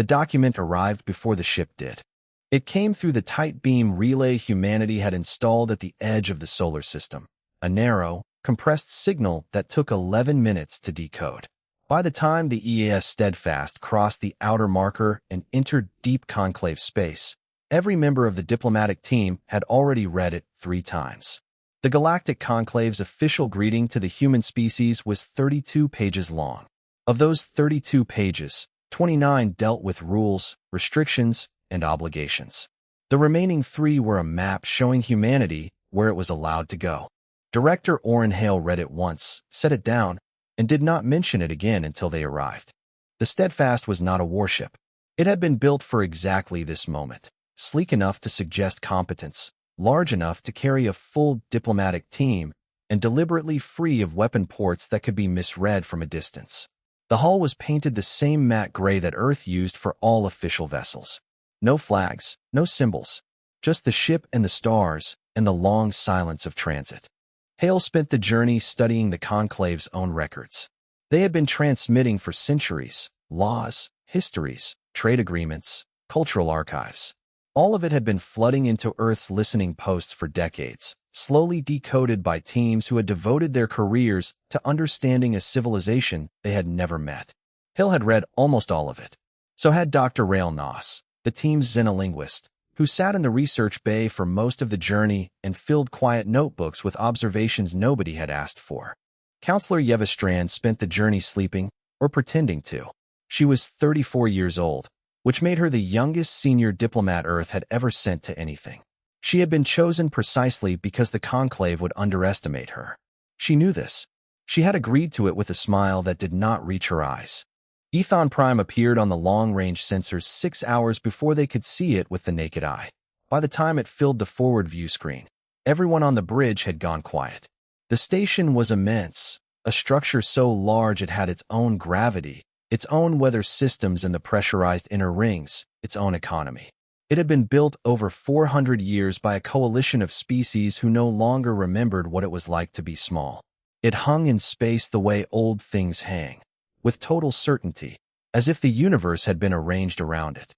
The document arrived before the ship did. It came through the tight beam relay humanity had installed at the edge of the solar system, a narrow, compressed signal that took 11 minutes to decode. By the time the EAS Steadfast crossed the outer marker and entered deep conclave space, every member of the diplomatic team had already read it 3 times. The Galactic Conclave's official greeting to the human species was 32 pages long. Of those 32 pages, 29 dealt with rules, restrictions, and obligations. The remaining 3 were a map showing humanity where it was allowed to go. Director Orrin Hale read it once, set it down, and did not mention it again until they arrived. The Steadfast was not a warship. It had been built for exactly this moment, sleek enough to suggest competence, large enough to carry a full diplomatic team, and deliberately free of weapon ports that could be misread from a distance. The hull was painted the same matte gray that Earth used for all official vessels. No flags, no symbols, just the ship and the stars and the long silence of transit. Hale spent the journey studying the Conclave's own records. They had been transmitting for centuries, laws, histories, trade agreements, cultural archives. All of it had been flooding into Earth's listening posts for decades, slowly decoded by teams who had devoted their careers to understanding a civilization they had never met. Hale had read almost all of it. So had Dr. Rael Noss, the team's xenolinguist, who sat in the research bay for most of the journey and filled quiet notebooks with observations nobody had asked for. Counselor Yeva Strand spent the journey sleeping, or pretending to. She was 34 years old, which made her the youngest senior diplomat Earth had ever sent to anything. She had been chosen precisely because the Conclave would underestimate her. She knew this. She had agreed to it with a smile that did not reach her eyes. Ethon Prime appeared on the long-range sensors 6 hours before they could see it with the naked eye. By the time it filled the forward view screen, everyone on the bridge had gone quiet. The station was immense, a structure so large it had its own gravity, its own weather systems and the pressurized inner rings, its own economy. It had been built over 400 years by a coalition of species who no longer remembered what it was like to be small. It hung in space the way old things hang, with total certainty, as if the universe had been arranged around it.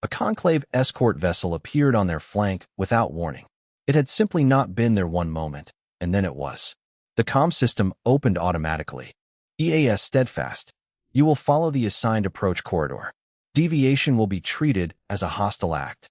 A Conclave escort vessel appeared on their flank without warning. It had simply not been there one moment, and then it was. The comm system opened automatically. EAS Steadfast, you will follow the assigned approach corridor. Deviation will be treated as a hostile act.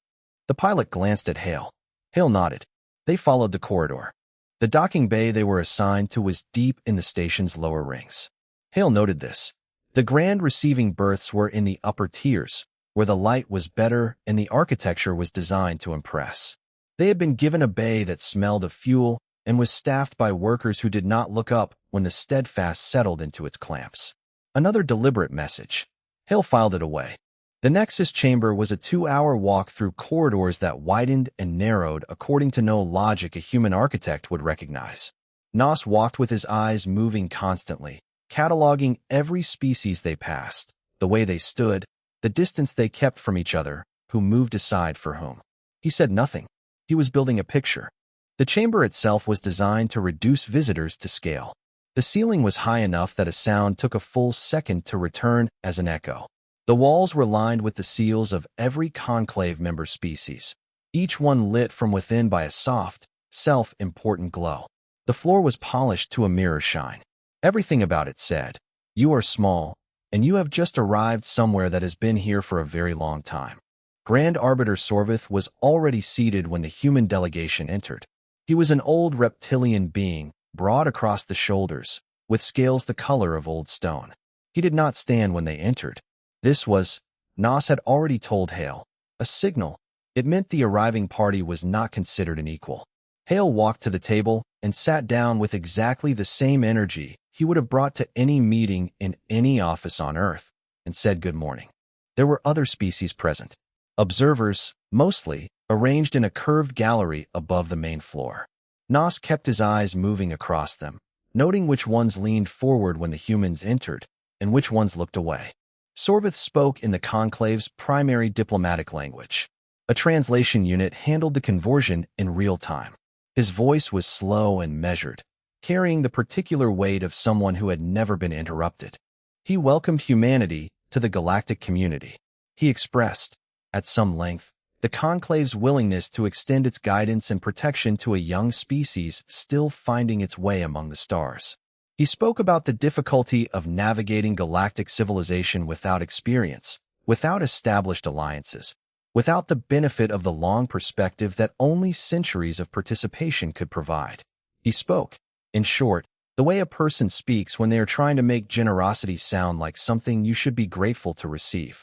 The pilot glanced at Hale. Hale nodded. They followed the corridor. The docking bay they were assigned to was deep in the station's lower rings. Hale noted this. The grand receiving berths were in the upper tiers, where the light was better and the architecture was designed to impress. They had been given a bay that smelled of fuel and was staffed by workers who did not look up when the Steadfast settled into its clamps. Another deliberate message. Hale filed it away. The Nexus chamber was a 2-hour walk through corridors that widened and narrowed according to no logic a human architect would recognize. Noss walked with his eyes moving constantly, cataloging every species they passed, the way they stood, the distance they kept from each other, who moved aside for whom. He said nothing. He was building a picture. The chamber itself was designed to reduce visitors to scale. The ceiling was high enough that a sound took a full second to return as an echo. The walls were lined with the seals of every Conclave member species, each one lit from within by a soft, self-important glow. The floor was polished to a mirror shine. Everything about it said, "You are small, and you have just arrived somewhere that has been here for a very long time." Grand Arbiter Sorvith was already seated when the human delegation entered. He was an old reptilian being, broad across the shoulders, with scales the color of old stone. He did not stand when they entered. This was, Noss had already told Hale, a signal. It meant the arriving party was not considered an equal. Hale walked to the table and sat down with exactly the same energy he would have brought to any meeting in any office on Earth, and said good morning. There were other species present. Observers, mostly, arranged in a curved gallery above the main floor. Noss kept his eyes moving across them, noting which ones leaned forward when the humans entered, and which ones looked away. Sorvith spoke in the Conclave's primary diplomatic language. A translation unit handled the conversion in real time. His voice was slow and measured, carrying the particular weight of someone who had never been interrupted. He welcomed humanity to the galactic community. He expressed, at some length, the Conclave's willingness to extend its guidance and protection to a young species still finding its way among the stars. He spoke about the difficulty of navigating galactic civilization without experience, without established alliances, without the benefit of the long perspective that only centuries of participation could provide. He spoke, in short, the way a person speaks when they are trying to make generosity sound like something you should be grateful to receive.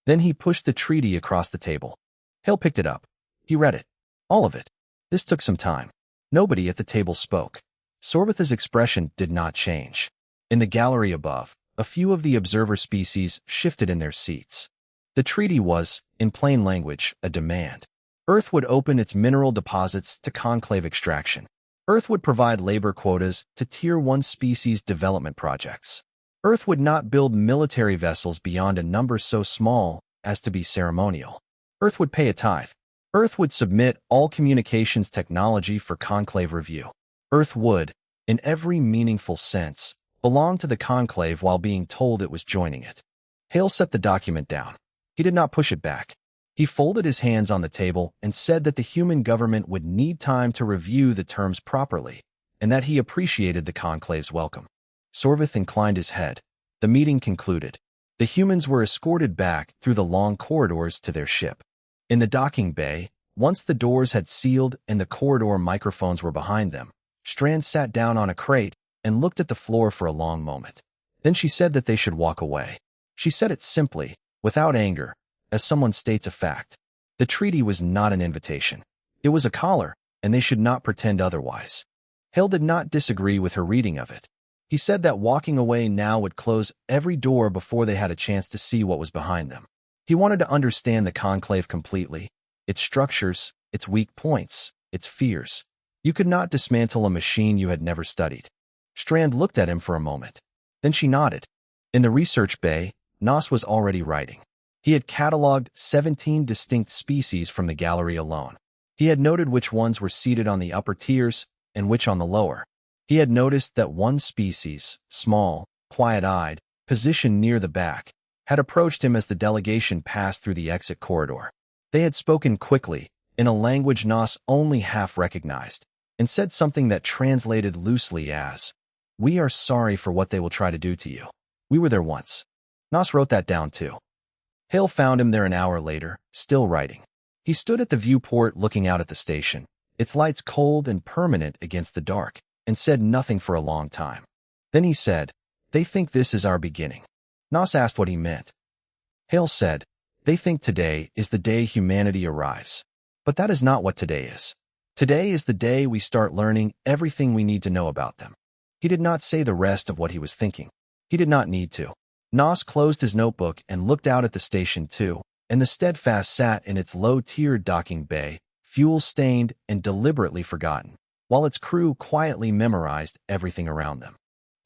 Then he pushed the treaty across the table. Hale picked it up. He read it. All of it. This took some time. Nobody at the table spoke. Sorvatha's expression did not change. In the gallery above, a few of the observer species shifted in their seats. The treaty was, in plain language, a demand. Earth would open its mineral deposits to conclave extraction. Earth would provide labor quotas to Tier 1 species development projects. Earth would not build military vessels beyond a number so small as to be ceremonial. Earth would pay a tithe. Earth would submit all communications technology for conclave review. Earth would, in every meaningful sense, belong to the conclave while being told it was joining it. Hale set the document down. He did not push it back. He folded his hands on the table and said that the human government would need time to review the terms properly, and that he appreciated the conclave's welcome. Sorvath inclined his head. The meeting concluded. The humans were escorted back through the long corridors to their ship. In the docking bay, once the doors had sealed and the corridor microphones were behind them, Strand sat down on a crate and looked at the floor for a long moment. Then she said that they should walk away. She said it simply, without anger, as someone states a fact. The treaty was not an invitation. It was a collar, and they should not pretend otherwise. Hale did not disagree with her reading of it. He said that walking away now would close every door before they had a chance to see what was behind them. He wanted to understand the conclave completely, its structures, its weak points, its fears. You could not dismantle a machine you had never studied. Strand looked at him for a moment. Then she nodded. In the research bay, Nos was already writing. He had cataloged 17 distinct species from the gallery alone. He had noted which ones were seated on the upper tiers and which on the lower. He had noticed that one species, small, quiet-eyed, positioned near the back, had approached him as the delegation passed through the exit corridor. They had spoken quickly, in a language Nos only half recognized, and said something that translated loosely as, "We are sorry for what they will try to do to you. We were there once." Nos wrote that down too. Hale found him there an hour later, still writing. He stood at the viewport looking out at the station, its lights cold and permanent against the dark, and said nothing for a long time. Then he said, "They think this is our beginning." Nos asked what he meant. Hale said, "They think today is the day humanity arrives. But that is not what today is. Today is the day we start learning everything we need to know about them." He did not say the rest of what he was thinking. He did not need to. Nos closed his notebook and looked out at the station too, and the Steadfast sat in its low-tiered docking bay, fuel-stained and deliberately forgotten, while its crew quietly memorized everything around them.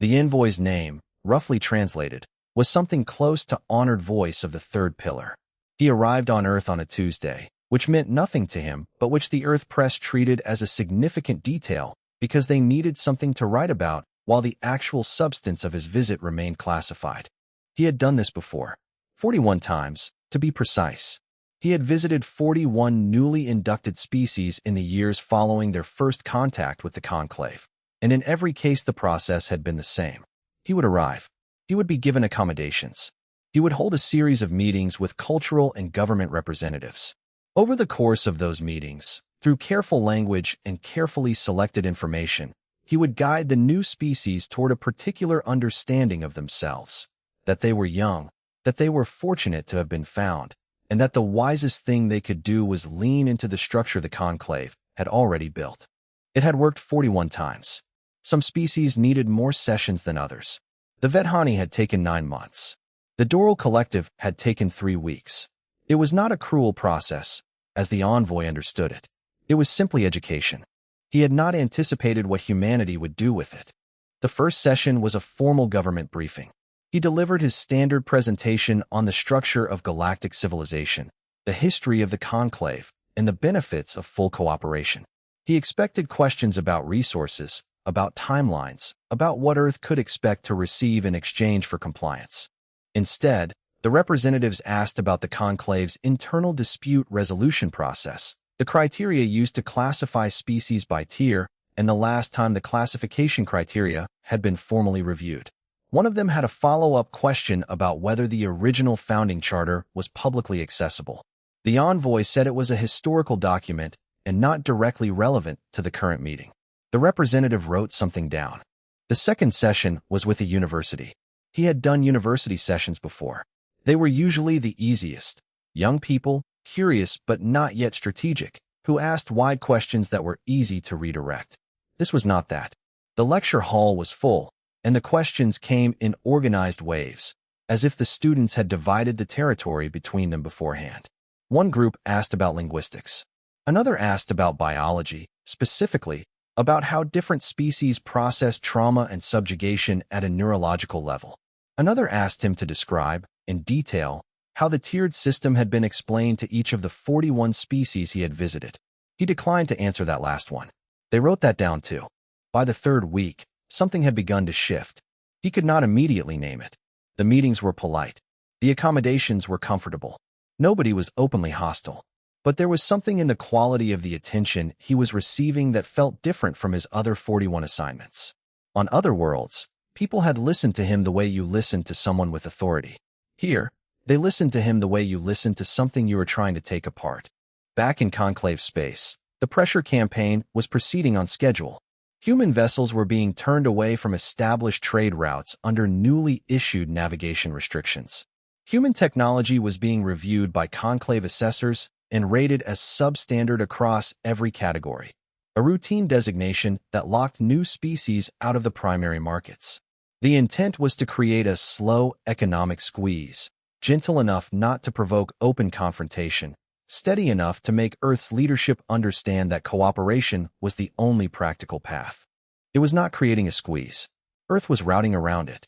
The envoy's name, roughly translated, was something close to honored voice of the third pillar. He arrived on Earth on a Tuesday, which meant nothing to him, but which the Earth press treated as a significant detail because they needed something to write about while the actual substance of his visit remained classified. He had done this before, 41 times, to be precise. He had visited 41 newly inducted species in the years following their first contact with the Conclave, and in every case the process had been the same. He would arrive. He would be given accommodations. He would hold a series of meetings with cultural and government representatives. Over the course of those meetings, through careful language and carefully selected information, he would guide the new species toward a particular understanding of themselves, that they were young, that they were fortunate to have been found, and that the wisest thing they could do was lean into the structure the Conclave had already built. It had worked 41 times. Some species needed more sessions than others. The Vethani had taken 9 months. The Doral Collective had taken 3 weeks. It was not a cruel process, as the envoy understood it. It was simply education. He had not anticipated what humanity would do with it. The first session was a formal government briefing. He delivered his standard presentation on the structure of galactic civilization, the history of the Conclave, and the benefits of full cooperation. He expected questions about resources, about timelines, about what Earth could expect to receive in exchange for compliance. Instead, The representatives asked about the conclave's internal dispute resolution process, the criteria used to classify species by tier, and the last time the classification criteria had been formally reviewed. One of them had a follow-up question about whether the original founding charter was publicly accessible. The envoy said it was a historical document and not directly relevant to the current meeting. The representative wrote something down. The second session was with a university. He had done university sessions before. They were usually the easiest. Young people, curious but not yet strategic, who asked wide questions that were easy to redirect. This was not that. The lecture hall was full, and the questions came in organized waves, as if the students had divided the territory between them beforehand. One group asked about linguistics. Another asked about biology, specifically about how different species process trauma and subjugation at a neurological level. Another asked him to describe, in detail, how the tiered system had been explained to each of the 41 species he had visited. He declined to answer that last one. They wrote that down too. By the third week, something had begun to shift. He could not immediately name it. The meetings were polite. The accommodations were comfortable. Nobody was openly hostile. But there was something in the quality of the attention he was receiving that felt different from his other 41 assignments. On other worlds, people had listened to him the way you listen to someone with authority. Here, they listened to him the way you listen to something you were trying to take apart. Back in Conclave space, the pressure campaign was proceeding on schedule. Human vessels were being turned away from established trade routes under newly issued navigation restrictions. Human technology was being reviewed by Conclave assessors and rated as substandard across every category, a routine designation that locked new species out of the primary markets. The intent was to create a slow economic squeeze, gentle enough not to provoke open confrontation, steady enough to make Earth's leadership understand that cooperation was the only practical path. It was not creating a squeeze. Earth was routing around it.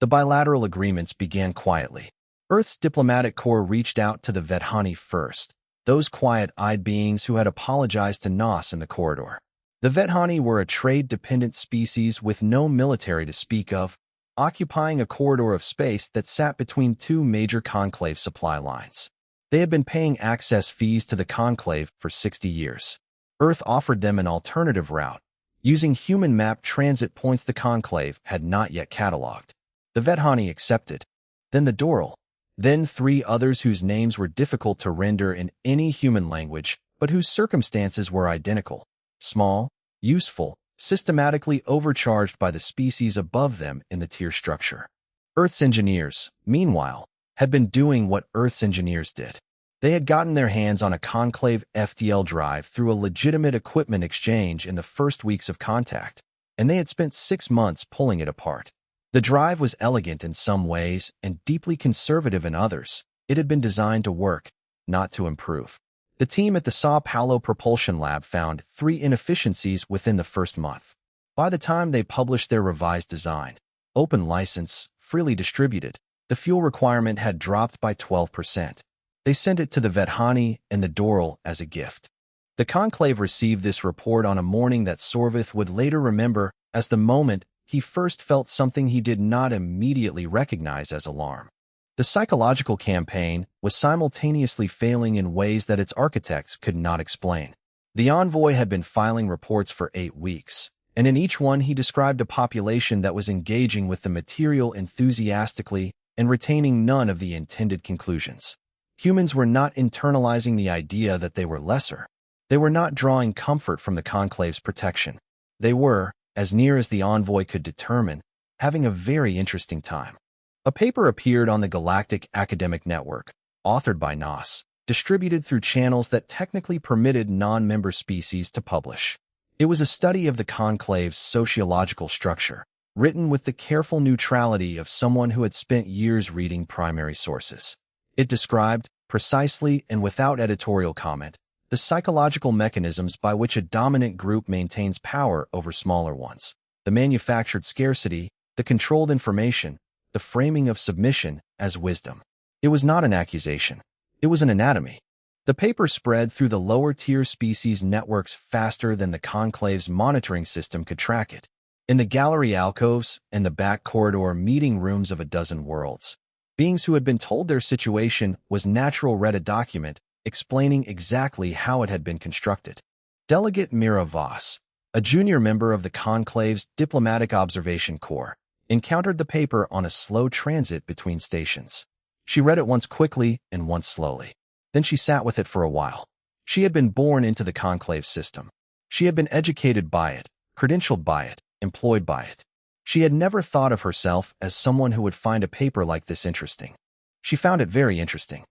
The bilateral agreements began quietly. Earth's diplomatic corps reached out to the Vethani first, those quiet-eyed beings who had apologized to Nos in the corridor. The Vethani were a trade-dependent species with no military to speak of, occupying a corridor of space that sat between two major conclave supply lines. They had been paying access fees to the conclave for 60 years. Earth offered them an alternative route, using human map transit points the conclave had not yet cataloged. The Vethani accepted. Then the Doral. Then 3 others whose names were difficult to render in any human language, but whose circumstances were identical. Small, useful, systematically overcharged by the species above them in the tier structure. Earth's engineers, meanwhile, had been doing what Earth's engineers did. They had gotten their hands on a conclave FTL drive through a legitimate equipment exchange in the first weeks of contact, and they had spent 6 months pulling it apart. The drive was elegant in some ways and deeply conservative in others. It had been designed to work, not to improve. The team at the Sao Paulo Propulsion Lab found 3 inefficiencies within the first month. By the time they published their revised design, open license, freely distributed, the fuel requirement had dropped by 12%. They sent it to the Vethani and the Doral as a gift. The Conclave received this report on a morning that Sorvith would later remember as the moment he first felt something he did not immediately recognize as alarm. The psychological campaign was simultaneously failing in ways that its architects could not explain. The envoy had been filing reports for 8 weeks, and in each one he described a population that was engaging with the material enthusiastically and retaining none of the intended conclusions. Humans were not internalizing the idea that they were lesser. They were not drawing comfort from the Conclave's protection. They were, as near as the envoy could determine, having a very interesting time. A paper appeared on the Galactic Academic Network, authored by Nos, distributed through channels that technically permitted non-member species to publish. It was a study of the Conclave's sociological structure, written with the careful neutrality of someone who had spent years reading primary sources. It described, precisely and without editorial comment, the psychological mechanisms by which a dominant group maintains power over smaller ones, the manufactured scarcity, the controlled information, the framing of submission as wisdom. It was not an accusation. It was an anatomy. The paper spread through the lower-tier species networks faster than the Conclave's monitoring system could track it. In the gallery alcoves and the back corridor meeting rooms of a dozen worlds, Beings who had been told their situation was natural read a document explaining exactly how it had been constructed. Delegate Mira Voss, a junior member of the Conclave's Diplomatic Observation Corps, encountered the paper on a slow transit between stations. She read it once quickly and once slowly. Then she sat with it for a while. She had been born into the Conclave system. She had been educated by it, credentialed by it, employed by it. She had never thought of herself as someone who would find a paper like this interesting. She found it very interesting.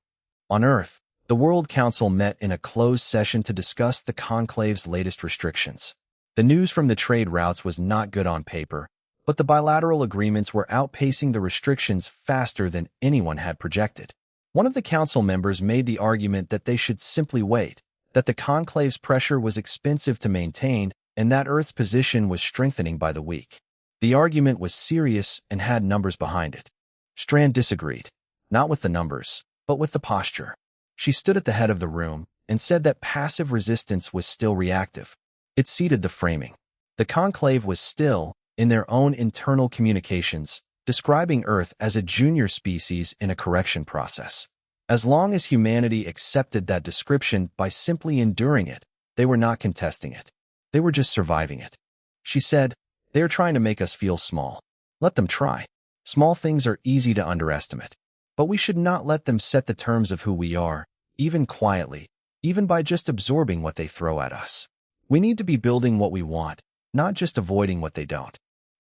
On Earth, the World Council met in a closed session to discuss the Conclave's latest restrictions. The news from the trade routes was not good on paper, but the bilateral agreements were outpacing the restrictions faster than anyone had projected. One of the council members made the argument that they should simply wait, that the Conclave's pressure was expensive to maintain, and that Earth's position was strengthening by the week. The argument was serious and had numbers behind it. Strand disagreed, not with the numbers, but with the posture. She stood at the head of the room and said that passive resistance was still reactive. It ceded the framing. The Conclave was still, in their own internal communications, describing Earth as a junior species in a correction process. As long as humanity accepted that description by simply enduring it, they were not contesting it. They were just surviving it. She said, "They are trying to make us feel small. Let them try. Small things are easy to underestimate. But we should not let them set the terms of who we are, even quietly, even by just absorbing what they throw at us. We need to be building what we want, not just avoiding what they don't."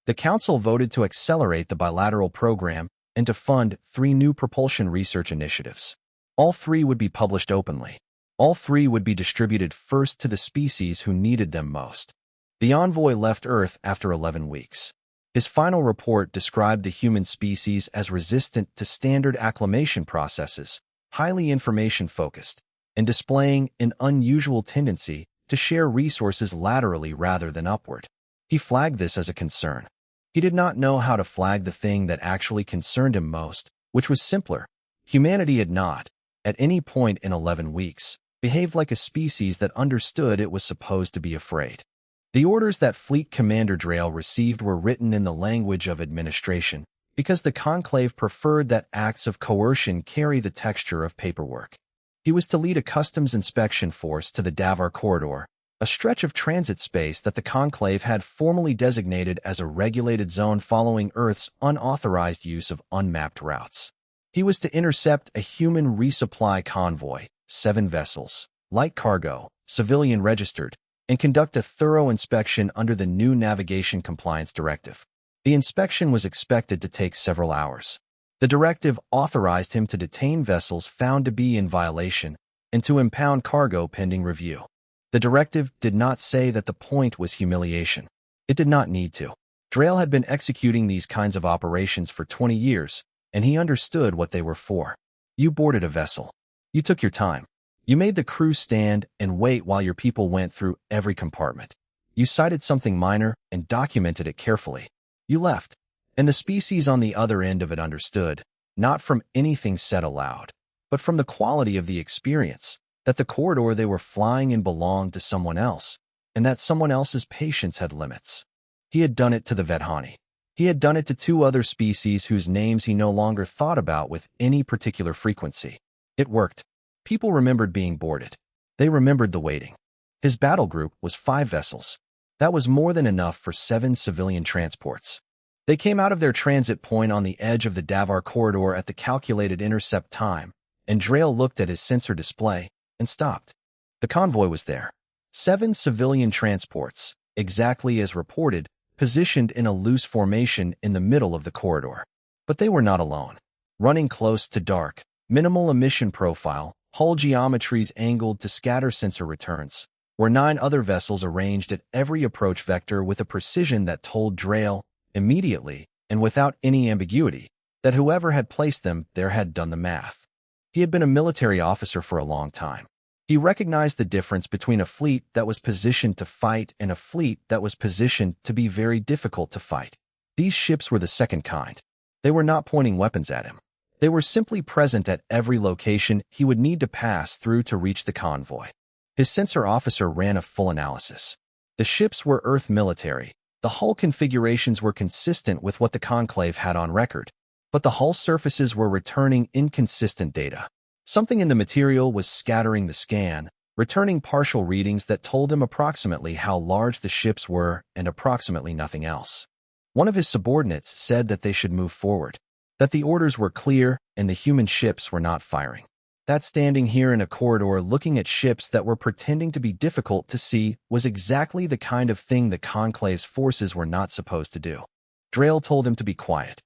The Council voted to accelerate the bilateral program and to fund 3 new propulsion research initiatives. All 3 would be published openly. All 3 would be distributed first to the species who needed them most. The envoy left Earth after 11 weeks. His final report described the human species as resistant to standard acclimation processes, highly information-focused, and displaying an unusual tendency to share resources laterally rather than upward. He flagged this as a concern. He did not know how to flag the thing that actually concerned him most, which was simpler. Humanity had not, at any point in 11 weeks, behaved like a species that understood it was supposed to be afraid. The orders that Fleet Commander Drail received were written in the language of administration, because the Conclave preferred that acts of coercion carry the texture of paperwork. He was to lead a customs inspection force to the Davar Corridor, a stretch of transit space that the Conclave had formally designated as a regulated zone following Earth's unauthorized use of unmapped routes. He was to intercept a human resupply convoy, 7 vessels, light cargo, civilian registered, and conduct a thorough inspection under the new Navigation Compliance Directive. The inspection was expected to take several hours. The directive authorized him to detain vessels found to be in violation and to impound cargo pending review. The directive did not say that the point was humiliation. It did not need to. Drail had been executing these kinds of operations for 20 years, and he understood what they were for. You boarded a vessel. You took your time. You made the crew stand and wait while your people went through every compartment. You cited something minor and documented it carefully. You left, and the species on the other end of it understood, not from anything said aloud, but from the quality of the experience, that the corridor they were flying in belonged to someone else, and that someone else's patience had limits. He had done it to the Vedhani. He had done it to 2 other species whose names he no longer thought about with any particular frequency. It worked. People remembered being boarded. They remembered the waiting. His battle group was 5 vessels. That was more than enough for 7 civilian transports. They came out of their transit point on the edge of the Davar Corridor at the calculated intercept time, and Drail looked at his sensor display and stopped. The convoy was there. 7 civilian transports, exactly as reported, positioned in a loose formation in the middle of the corridor. But they were not alone. Running close to dark, minimal emission profile, hull geometries angled to scatter sensor returns, were 9 other vessels arranged at every approach vector with a precision that told Drail, immediately, and without any ambiguity, that whoever had placed them there had done the math. He had been a military officer for a long time. He recognized the difference between a fleet that was positioned to fight and a fleet that was positioned to be very difficult to fight. These ships were the second kind. They were not pointing weapons at him. They were simply present at every location he would need to pass through to reach the convoy. His sensor officer ran a full analysis. The ships were Earth military. The hull configurations were consistent with what the Conclave had on record. but the hull surfaces were returning inconsistent data. Something in the material was scattering the scan, returning partial readings that told him approximately how large the ships were and approximately nothing else. One of his subordinates said that they should move forward, that the orders were clear and the human ships were not firing. That standing here in a corridor looking at ships that were pretending to be difficult to see was exactly the kind of thing the Conclave's forces were not supposed to do. Drayle told him to be quiet.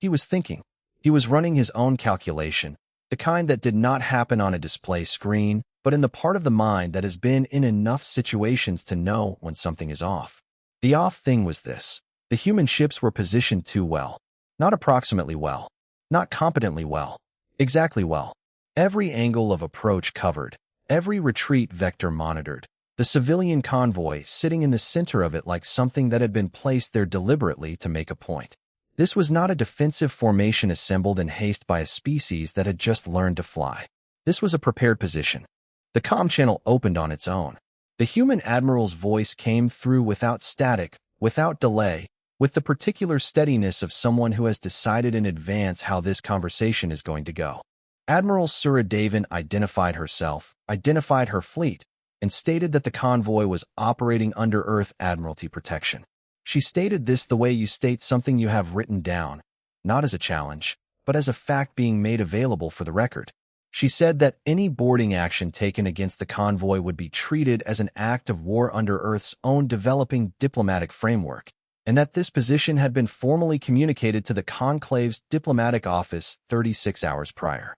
He was thinking. He was running his own calculation, the kind that did not happen on a display screen, but in the part of the mind that has been in enough situations to know when something is off. The off thing was this. The human ships were positioned too well. Not approximately well. Not competently well. Exactly well. Every angle of approach covered. Every retreat vector monitored. The civilian convoy sitting in the center of it like something that had been placed there deliberately to make a point. This was not a defensive formation assembled in haste by a species that had just learned to fly. This was a prepared position. The comm channel opened on its own. The human admiral's voice came through without static, without delay, with the particular steadiness of someone who has decided in advance how this conversation is going to go. Admiral Suradavan identified herself, identified her fleet, and stated that the convoy was operating under Earth Admiralty protection. She stated this the way you state something you have written down, not as a challenge, but as a fact being made available for the record. She said that any boarding action taken against the convoy would be treated as an act of war under Earth's own developing diplomatic framework, and that this position had been formally communicated to the Conclave's diplomatic office 36 hours prior.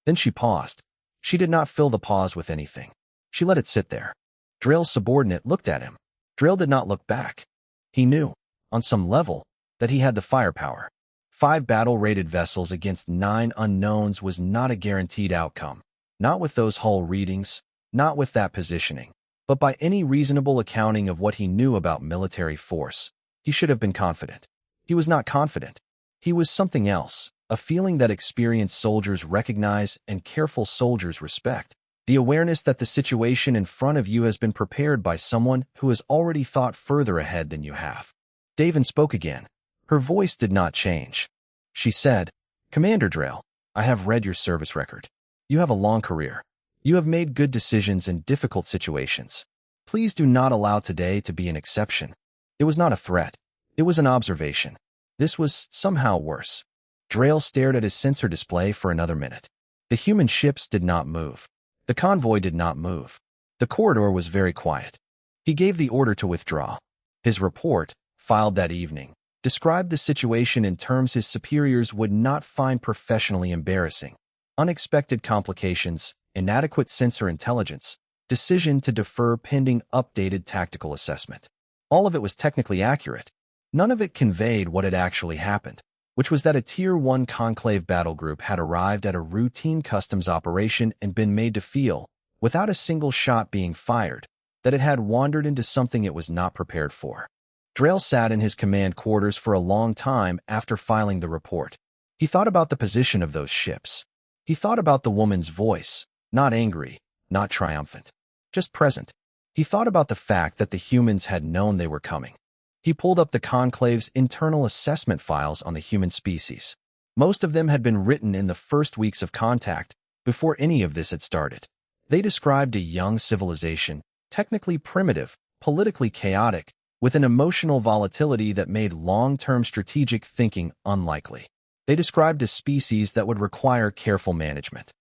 Then she paused. She did not fill the pause with anything. She let it sit there. Drayle's subordinate looked at him. Drayle did not look back. He knew, on some level, that he had the firepower. 5 battle-rated vessels against 9 unknowns was not a guaranteed outcome. Not with those hull readings, not with that positioning, but by any reasonable accounting of what he knew about military force. He should have been confident. He was not confident. He was something else, a feeling that experienced soldiers recognize and careful soldiers respect. The awareness that the situation in front of you has been prepared by someone who has already thought further ahead than you have. Davan spoke again. Her voice did not change. She said, "Commander Drayle, I have read your service record. You have a long career. You have made good decisions in difficult situations. Please do not allow today to be an exception." It was not a threat. It was an observation. This was somehow worse. Drayle stared at his sensor display for another minute. The human ships did not move. The convoy did not move. The corridor was very quiet. He gave the order to withdraw. His report, filed that evening, described the situation in terms his superiors would not find professionally embarrassing. Unexpected complications, inadequate sensor intelligence, decision to defer pending updated tactical assessment. All of it was technically accurate. None of it conveyed what had actually happened, which was that a Tier 1 Conclave battle group had arrived at a routine customs operation and been made to feel, without a single shot being fired, that it had wandered into something it was not prepared for. Drayle sat in his command quarters for a long time after filing the report. He thought about the position of those ships. He thought about the woman's voice, not angry, not triumphant, just present. He thought about the fact that the humans had known they were coming. He pulled up the Conclave's internal assessment files on the human species. Most of them had been written in the first weeks of contact, before any of this had started. They described a young civilization, technically primitive, politically chaotic, with an emotional volatility that made long-term strategic thinking unlikely. They described a species that would require careful management.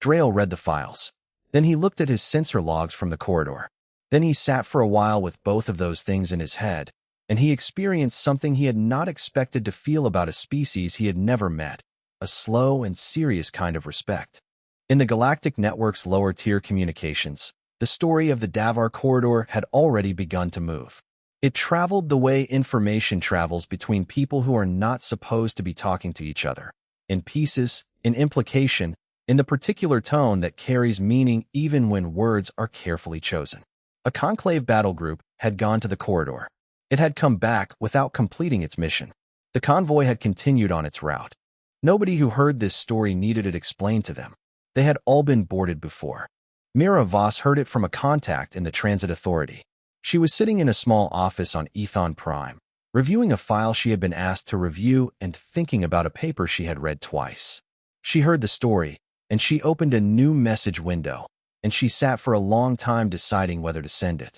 Drayle read the files. Then he looked at his sensor logs from the corridor. Then he sat for a while with both of those things in his head, and he experienced something he had not expected to feel about a species he had never met, a slow and serious kind of respect. In the Galactic Network's lower-tier communications, the story of the Davar Corridor had already begun to move. It traveled the way information travels between people who are not supposed to be talking to each other, in pieces, in implication, in the particular tone that carries meaning even when words are carefully chosen. A Conclave battle group had gone to the corridor. It had come back without completing its mission. The convoy had continued on its route. Nobody who heard this story needed it explained to them. They had all been boarded before. Mira Voss heard it from a contact in the Transit Authority. She was sitting in a small office on Ethon Prime, reviewing a file she had been asked to review and thinking about a paper she had read twice. She heard the story, and she opened a new message window, and she sat for a long time deciding whether to send it.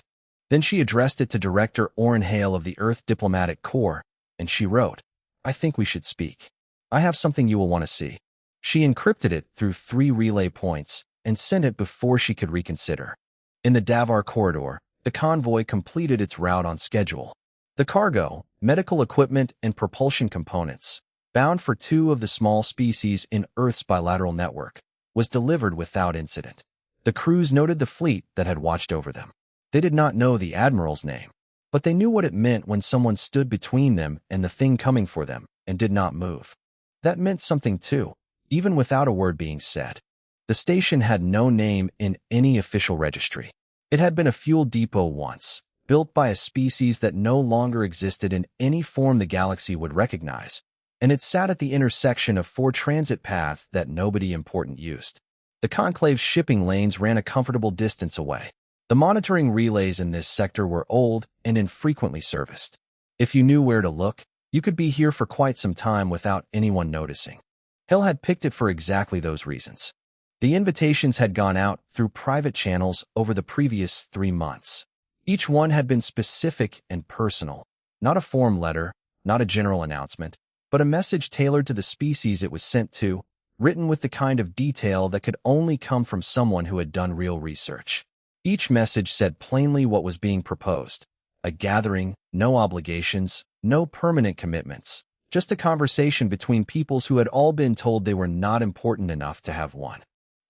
Then she addressed it to Director Orrin Hale of the Earth Diplomatic Corps, and she wrote, "I think we should speak. I have something you will want to see." She encrypted it through 3 relay points and sent it before she could reconsider. In the Davar Corridor, the convoy completed its route on schedule. The cargo, medical equipment, and propulsion components, bound for 2 of the small species in Earth's bilateral network, was delivered without incident. The crews noted the fleet that had watched over them. They did not know the admiral's name, but they knew what it meant when someone stood between them and the thing coming for them and did not move. That meant something too, even without a word being said. The station had no name in any official registry. It had been a fuel depot once, built by a species that no longer existed in any form the galaxy would recognize, and it sat at the intersection of 4 transit paths that nobody important used. The Conclave's shipping lanes ran a comfortable distance away. The monitoring relays in this sector were old and infrequently serviced. If you knew where to look, you could be here for quite some time without anyone noticing. Hale had picked it for exactly those reasons. The invitations had gone out through private channels over the previous 3 months. Each one had been specific and personal, not a form letter, not a general announcement, but a message tailored to the species it was sent to, written with the kind of detail that could only come from someone who had done real research. Each message said plainly what was being proposed: a gathering, no obligations, no permanent commitments, just a conversation between peoples who had all been told they were not important enough to have one.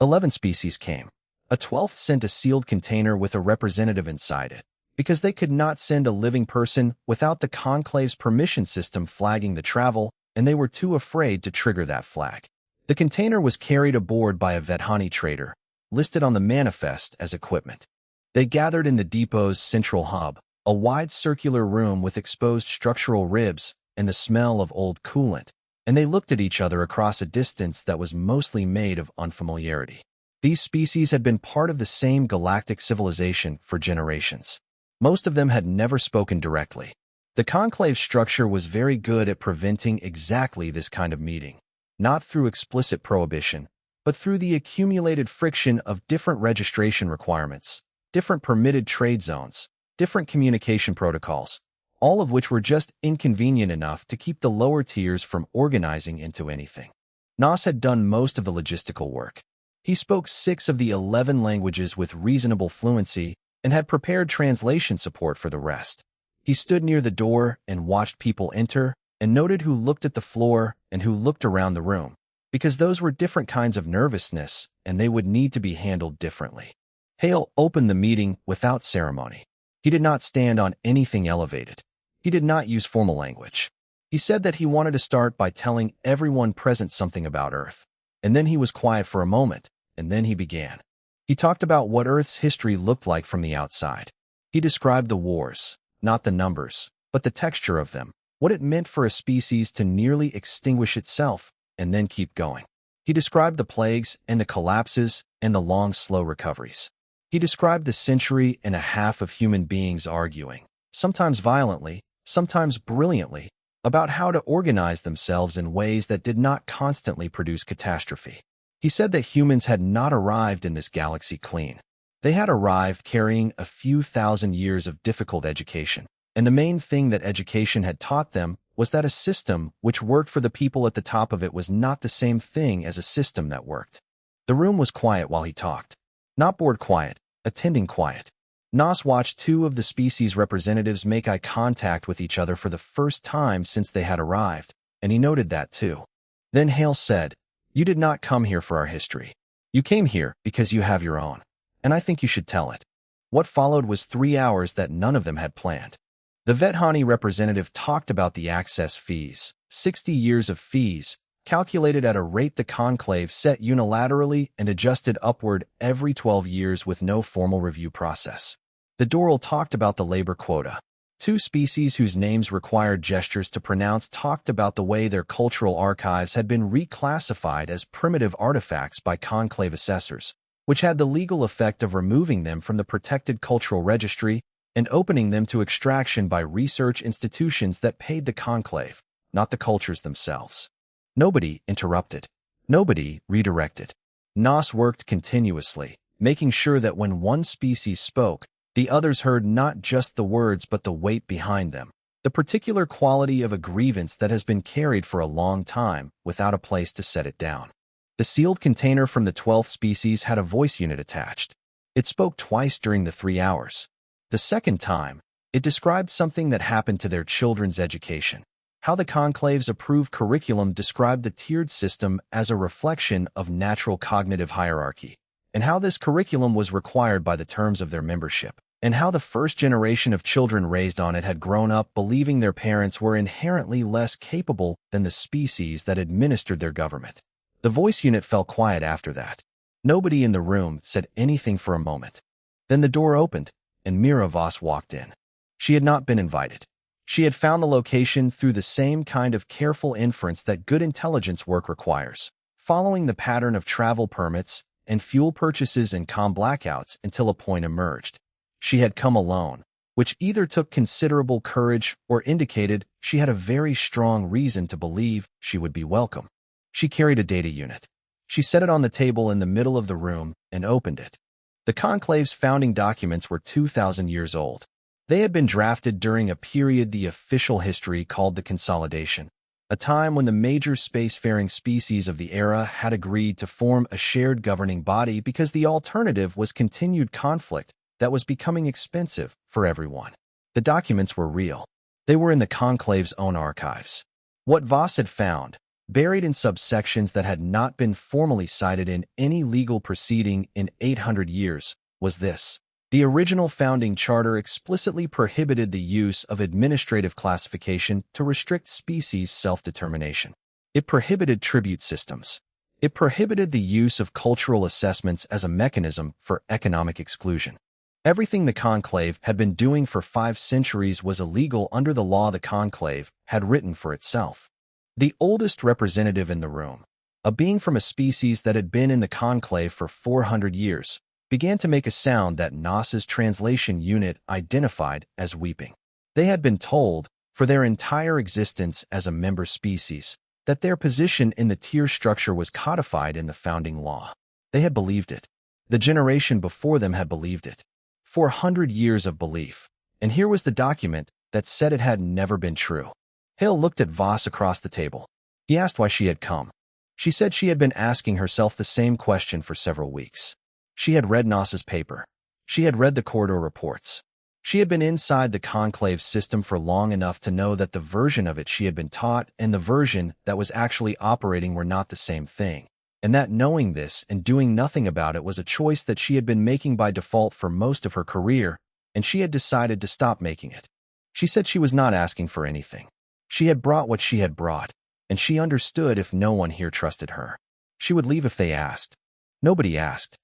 11 species came. A 12th sent a sealed container with a representative inside it, because they could not send a living person without the Conclave's permission system flagging the travel, and they were too afraid to trigger that flag. The container was carried aboard by a Vedhani trader, listed on the manifest as equipment. They gathered in the depot's central hub, a wide circular room with exposed structural ribs and the smell of old coolant, and they looked at each other across a distance that was mostly made of unfamiliarity. These species had been part of the same galactic civilization for generations. Most of them had never spoken directly. The Conclave structure was very good at preventing exactly this kind of meeting, not through explicit prohibition, but through the accumulated friction of different registration requirements, different permitted trade zones, different communication protocols, all of which were just inconvenient enough to keep the lower tiers from organizing into anything. Nas had done most of the logistical work. He spoke 6 of the 11 languages with reasonable fluency and had prepared translation support for the rest. He stood near the door and watched people enter and noted who looked at the floor and who looked around the room, because those were different kinds of nervousness and they would need to be handled differently. Hale opened the meeting without ceremony. He did not stand on anything elevated. He did not use formal language. He said that he wanted to start by telling everyone present something about Earth, and then he was quiet for a moment, and then he began. He talked about what Earth's history looked like from the outside. He described the wars, not the numbers, but the texture of them, what it meant for a species to nearly extinguish itself and then keep going. He described the plagues and the collapses and the long, slow recoveries. He described the century and a half of human beings arguing, sometimes violently, sometimes brilliantly, about how to organize themselves in ways that did not constantly produce catastrophe. He said that humans had not arrived in this galaxy clean. They had arrived carrying a few thousand years of difficult education, and the main thing that education had taught them was that a system which worked for the people at the top of it was not the same thing as a system that worked. The room was quiet while he talked. Not bored quiet, attending quiet. Nas watched 2 of the species representatives make eye contact with each other for the first time since they had arrived, and he noted that too. Then Hale said, "You did not come here for our history. You came here because you have your own, and I think you should tell it." What followed was 3 hours that none of them had planned. The Vedhani representative talked about the access fees, 60 years of fees, calculated at a rate the Conclave set unilaterally and adjusted upward every 12 years with no formal review process. The Doral talked about the labor quota. 2 species whose names required gestures to pronounce talked about the way their cultural archives had been reclassified as primitive artifacts by Conclave assessors, which had the legal effect of removing them from the protected cultural registry and opening them to extraction by research institutions that paid the Conclave, not the cultures themselves. Nobody interrupted. Nobody redirected. Nos worked continuously, making sure that when one species spoke, the others heard not just the words but the weight behind them, the particular quality of a grievance that has been carried for a long time without a place to set it down. The sealed container from the 12th species had a voice unit attached. It spoke twice during the 3 hours. The second time, it described something that happened to their children's education. How the Conclave's approved curriculum described the tiered system as a reflection of natural cognitive hierarchy, and how this curriculum was required by the terms of their membership, and how the first generation of children raised on it had grown up believing their parents were inherently less capable than the species that administered their government. The voice unit fell quiet after that. Nobody in the room said anything for a moment. Then the door opened, and Mira Voss walked in. She had not been invited. She had found the location through the same kind of careful inference that good intelligence work requires, following the pattern of travel permits and fuel purchases and comm blackouts until a point emerged. She had come alone, which either took considerable courage or indicated she had a very strong reason to believe she would be welcome. She carried a data unit. She set it on the table in the middle of the room and opened it. The Conclave's founding documents were 2,000 years old. They had been drafted during a period the official history called the Consolidation, a time when the major spacefaring species of the era had agreed to form a shared governing body because the alternative was continued conflict that was becoming expensive for everyone. The documents were real. They were in the Conclave's own archives. What Voss had found, buried in subsections that had not been formally cited in any legal proceeding in 800 years, was this. The original founding charter explicitly prohibited the use of administrative classification to restrict species self-determination. It prohibited tribute systems. It prohibited the use of cultural assessments as a mechanism for economic exclusion. Everything the Conclave had been doing for 5 centuries was illegal under the law the Conclave had written for itself. The oldest representative in the room, a being from a species that had been in the Conclave for 400 years, began to make a sound that Nos's translation unit identified as weeping. They had been told, for their entire existence as a member species, that their position in the tier structure was codified in the founding law. They had believed it. The generation before them had believed it. 400 years of belief. And here was the document that said it had never been true. Hale looked at Voss across the table. He asked why she had come. She said she had been asking herself the same question for several weeks. She had read Nos's paper. She had read the corridor reports. She had been inside the Conclave system for long enough to know that the version of it she had been taught and the version that was actually operating were not the same thing, and that knowing this and doing nothing about it was a choice that she had been making by default for most of her career, and she had decided to stop making it. She said she was not asking for anything. She had brought what she had brought, and she understood if no one here trusted her. She would leave if they asked. Nobody asked.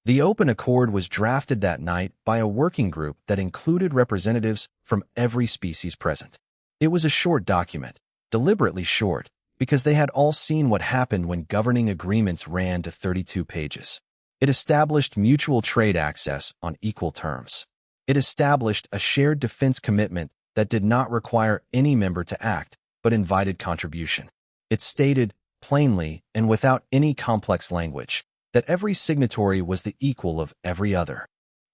The open accord was drafted that night by a working group that included representatives from every species present. It was a short document, deliberately short, because they had all seen what happened when governing agreements ran to 32 pages. It established mutual trade access on equal terms. It established a shared defense commitment that did not require any member to act, but invited contribution. It stated, plainly and without any complex language, that every signatory was the equal of every other.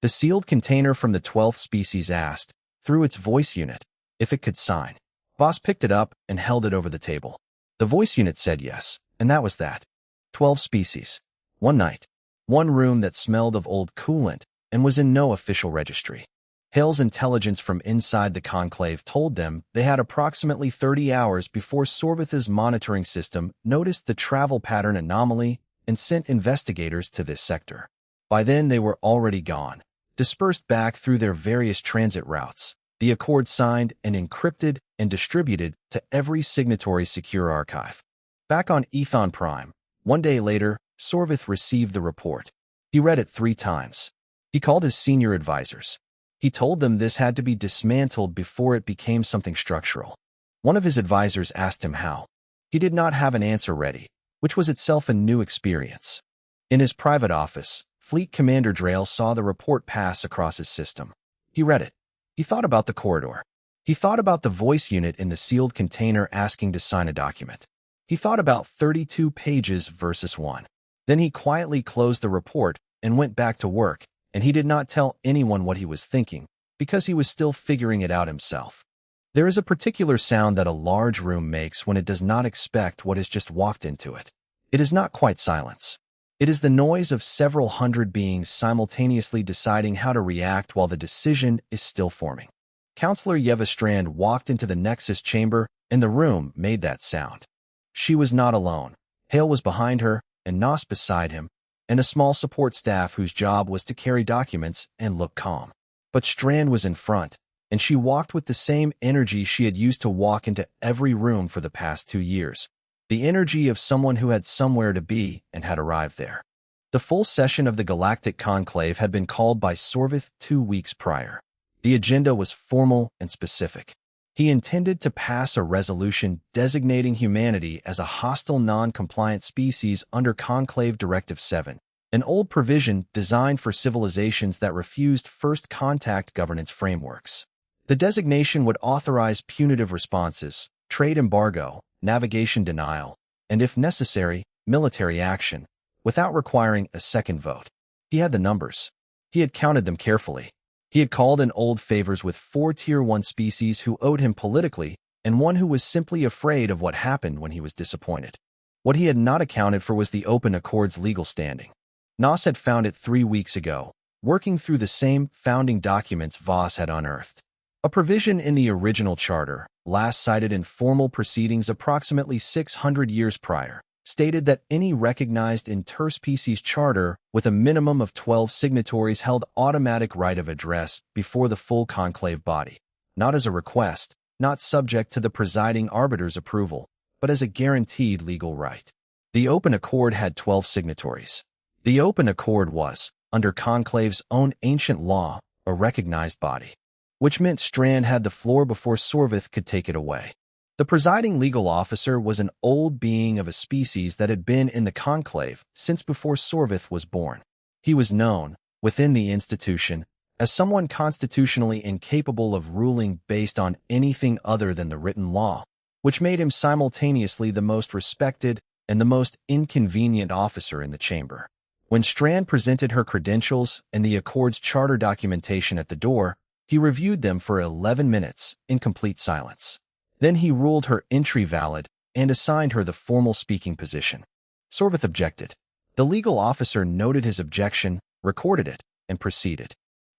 The sealed container from the 12th species asked, through its voice unit, if it could sign. Voss picked it up and held it over the table. The voice unit said yes, and that was that. 12 species. 1 night. 1 room that smelled of old coolant and was in no official registry. Hale's intelligence from inside the Conclave told them they had approximately 30 hours before Sorbith's monitoring system noticed the travel pattern anomaly and sent investigators to this sector. By then they were already gone, dispersed back through their various transit routes, the accord signed and encrypted and distributed to every signatory's secure archive. Back on Ethon Prime, 1 day later, Sorvith received the report. He read it 3 times. He called his senior advisors. He told them this had to be dismantled before it became something structural. One of his advisors asked him how. He did not have an answer ready, which was itself a new experience. In his private office, Fleet Commander Drail saw the report pass across his system. He He read it. He thought about the corridor. He thought about the voice unit in the sealed container asking to sign a document. He thought about 32 pages versus 1. Then he quietly closed the report and went back to work, and he did not tell anyone what he was thinking, because he was still figuring it out himself. There is a particular sound that a large room makes when it does not expect what has just walked into it. It is not quite silence. It is the noise of several hundred beings simultaneously deciding how to react while the decision is still forming. Counselor Yeva Strand walked into the Nexus chamber, and the room made that sound. She was not alone. Hale was behind her, and Nos beside him, and a small support staff whose job was to carry documents and look calm. But Strand was in front, and she walked with the same energy she had used to walk into every room for the past 2 years. The energy of someone who had somewhere to be and had arrived there. The full session of the Galactic Conclave had been called by Sorvith 2 weeks prior. The agenda was formal and specific. He intended to pass a resolution designating humanity as a hostile non-compliant species under Conclave Directive 7, an old provision designed for civilizations that refused first contact governance frameworks. The designation would authorize punitive responses, trade embargo, navigation denial, and if necessary, military action, without requiring a second vote. He had the numbers. He had counted them carefully. He had called in old favors with 4 Tier 1 species who owed him politically and one who was simply afraid of what happened when he was disappointed. What he had not accounted for was the Open Accord's legal standing. Nos had found it 3 weeks ago, working through the same founding documents Voss had unearthed. A provision in the original charter, last cited in formal proceedings approximately 600 years prior, stated that any recognized interspecies charter with a minimum of 12 signatories held automatic right of address before the full conclave body, not as a request, not subject to the presiding arbiter's approval, but as a guaranteed legal right. The Open Accord had 12 signatories. The Open Accord was, under Conclave's own ancient law, a recognized body, which meant Strand had the floor before Sorvith could take it away. The presiding legal officer was an old being of a species that had been in the conclave since before Sorvith was born. He was known, within the institution, as someone constitutionally incapable of ruling based on anything other than the written law, which made him simultaneously the most respected and the most inconvenient officer in the chamber. When Strand presented her credentials and the Accord's charter documentation at the door, he reviewed them for 11 minutes in complete silence. Then he ruled her entry valid and assigned her the formal speaking position. Sorvith objected. The legal officer noted his objection, recorded it, and proceeded.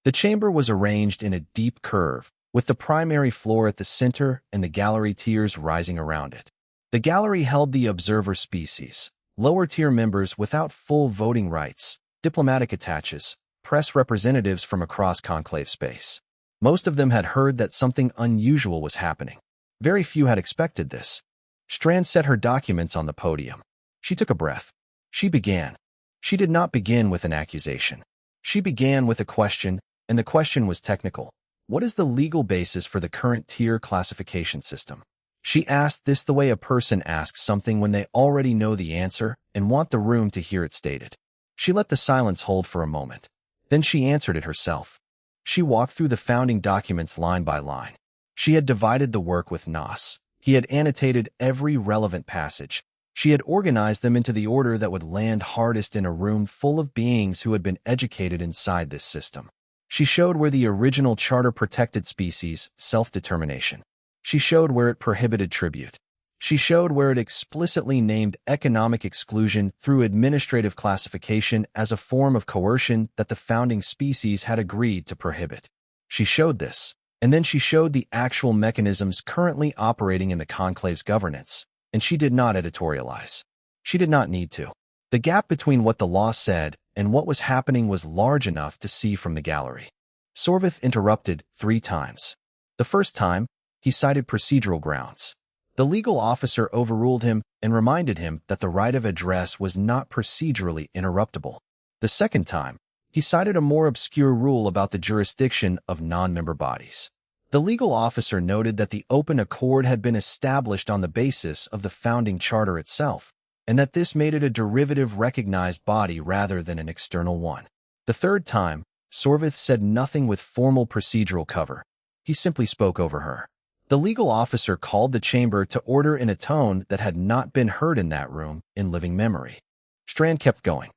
The chamber was arranged in a deep curve, with the primary floor at the center and the gallery tiers rising around it. The gallery held the observer species, lower-tier members without full voting rights, diplomatic attaches, press representatives from across conclave space. Most of them had heard that something unusual was happening. Very few had expected this. Strand set her documents on the podium. She took a breath. She began. She did not begin with an accusation. She began with a question, and the question was technical. What is the legal basis for the current tier classification system? She asked this the way a person asks something when they already know the answer and want the room to hear it stated. She let the silence hold for a moment. Then she answered it herself. She walked through the founding documents line by line. She had divided the work with Nos. He had annotated every relevant passage. She had organized them into the order that would land hardest in a room full of beings who had been educated inside this system. She showed where the original charter protected species, self-determination. She showed where it prohibited tribute. She showed where it explicitly named economic exclusion through administrative classification as a form of coercion that the founding species had agreed to prohibit. She showed this. And then she showed the actual mechanisms currently operating in the conclave's governance, and she did not editorialize. She did not need to. The gap between what the law said and what was happening was large enough to see from the gallery. Sorvith interrupted 3 times. The first time, he cited procedural grounds. The legal officer overruled him and reminded him that the right of address was not procedurally interruptible. The second time, he cited a more obscure rule about the jurisdiction of non-member bodies. The legal officer noted that the Open Accord had been established on the basis of the founding charter itself, and that this made it a derivative recognized body rather than an external one. The third time, Sorvith said nothing with formal procedural cover. He simply spoke over her. The legal officer called the chamber to order in a tone that had not been heard in that room in living memory. Strand kept going.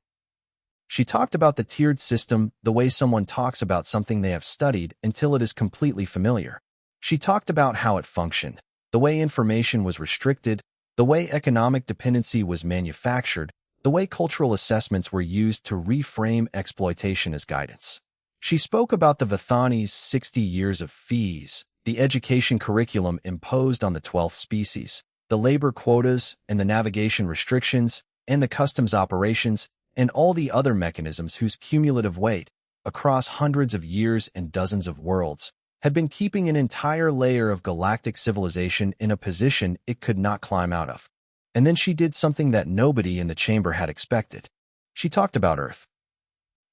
She talked about the tiered system, the way someone talks about something they have studied until it is completely familiar. She talked about how it functioned, the way information was restricted, the way economic dependency was manufactured, the way cultural assessments were used to reframe exploitation as guidance. She spoke about the Vathani's 60 years of fees, the education curriculum imposed on the 12th species, the labor quotas and the navigation restrictions, and the customs operations, and all the other mechanisms whose cumulative weight, across hundreds of years and dozens of worlds, had been keeping an entire layer of galactic civilization in a position it could not climb out of. And then she did something that nobody in the chamber had expected. She talked about Earth.